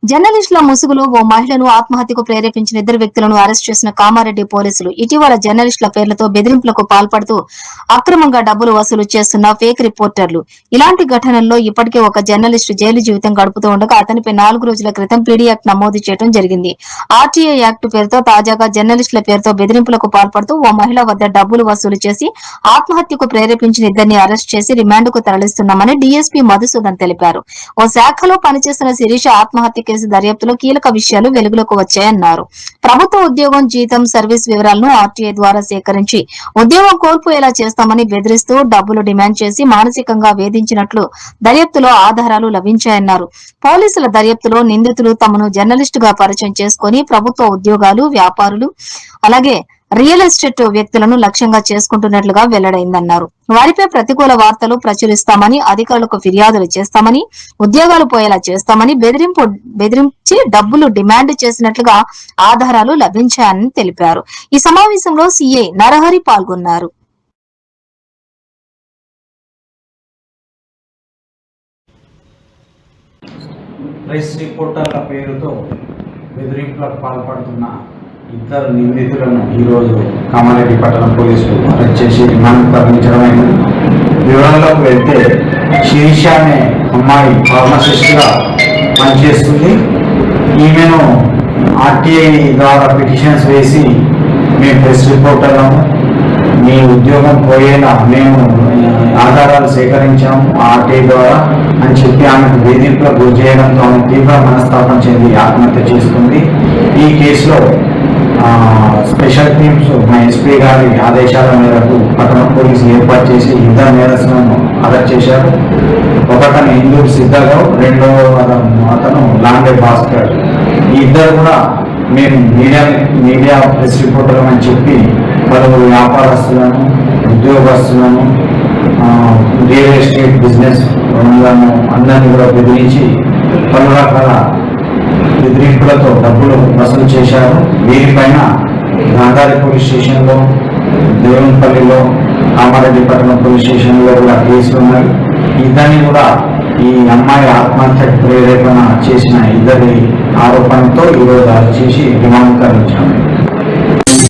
జర్నలిస్టుల ముసుగులో ఓ మహిళను ఆత్మహత్యకు ప్రేరేపించిన ఇద్దరు వ్యక్తులను అరెస్ట్ చేసిన కామారెడ్డి పోలీసులు ఇటీవల జర్నలిస్టుల పేర్లతో బెదిరింపులకు పాల్పడుతూ అక్రమంగా డబ్బులు వసూలు చేస్తున్న ఫేక్ రిపోర్టర్లు. ఇలాంటి ఘటనల్లో ఇప్పటికే ఒక జర్నలిస్టు జైలు జీవితం గడుపుతూ ఉండగా అతనిపై 4 రోజుల క్రితం పీడీ యాక్ట్ నమోదు చేయడం జరిగింది. ఆర్టీఐ యాక్ట్ పేరుతో తాజాగా జర్నలిస్టుల పేరుతో బెదిరింపులకు పాల్పడుతూ ఓ మహిళ వద్ద డబ్బులు వసూలు చేసి ఆత్మహత్యకు ప్రేరేపించిన ఇద్దరిని అరెస్ట్ చేసి రిమాండ్కు తరలిస్తున్నామని డీఎస్పీ మధుసూదన్ తెలిపారు. ఓ శాఖలో పనిచేస్తున్న శిరీష ఆత్మహత్య కేసు దర్యాప్తులో కీలక విషయాలు వెలుగులోకి వచ్చాయన్నారు. ప్రభుత్వ ఉద్యోగం, జీతం, సర్వీస్ వివరాలను ఆర్టీఐ ద్వారా సేకరించి ఉద్యోగం కోల్పోయేలా చేస్తామని బెదిరిస్తూ డబ్బులు డిమాండ్ చేసి మానసికంగా వేధించినట్లు దర్యాప్తులో ఆధారాలు లభించాయన్నారు. పోలీసుల దర్యాప్తులో నిందితులు తమను జర్నలిస్టుగా పరిచయం చేసుకుని ప్రభుత్వ ఉద్యోగాలు, వ్యాపారులు, అలాగే రియల్ ఎస్టేట్ వ్యక్తులను లక్ష్యంగా చేసుకుంటున్నట్లుగా వెల్లడైందన్నారు. వారిపై ప్రతికూల వార్తలు ప్రచురిస్తామని, అధికారులకు ఫిర్యాదులు చేస్తామని, ఉద్యోగాలు పోయేలా చేస్తామని బెదిరించి డబ్బులు డిమాండ్ చేసినట్లుగా ఆధారాలు లభించాయని తెలిపారు. ఈ సమావేశంలో సీఐ నరహరి పాల్గొన్నారు. ప్రెస్ రిపోర్టర్ల పేరుతో బెదిరింపులకు పాల్పడుతున్న ఇద్దరు నిందితులను ఈరోజు కామారెడ్డి పట్టణ పోలీసులు అరెస్ట్ చేసి రిమాండ్ తరలించడమైంది. వివరాల్లోకి వెళ్తే శిరీష అనే అమ్మాయి ఫార్మసిస్ట్గా పనిచేస్తుంది. ఈమెను ఆర్టీఐ ద్వారా పిటిషన్స్ వేసి మేము ప్రెస్ రిపోర్టర్లను, మీ ఉద్యోగం పోయేలా మేము ఆధారాలు సేకరించాము ఆర్టీఐ ద్వారా అని చెప్పి ఆమెకు వేధింపులకు గురి చేయడంతో ఆమె తీవ్ర మనస్తాపం చెంది ఆత్మహత్య చేసుకుంది. ఈ కేసులో స్పెషల్ టీమ్స్ మా ఎస్పీ గారి ఆదేశాల మేరకు పట్టణ పోలీసులు ఏర్పాటు చేసి ఇద్దరు నేరస్తులను అరెస్ట్ చేశారు. ఒకతను ఇందూరు సిద్ధగౌడ్, రెండవ అతను లాండే భాస్కర్. ఈ ఇద్దరు కూడా మేము మీడియా ప్రెస్ రిపోర్టర్ అని చెప్పి పలువురు వ్యాపారస్తులను, ఉద్యోగస్తులను, రియల్ ఎస్టేట్ బిజినెస్ అందరినీ కూడా బెదిరించి పలు రకాల బెదిరింపులతో డబ్బులు వసూలు చేశారు. వీరిపైన గాంధారి పోలీస్ స్టేషన్లో, దేవునిపల్లిలో, కామారెడ్డి పట్టణం పోలీస్ స్టేషన్లో కూడా కేసులు ఉన్నాయి. ఇద్దరిని కూడా ఈ అమ్మాయి ఆత్మహత్యకు ప్రేరేపణ చేసిన ఇద్దరి ఆరోపణతో ఈరోజు అరెస్ట్ చేసి రిమాండ్ తరలించాము.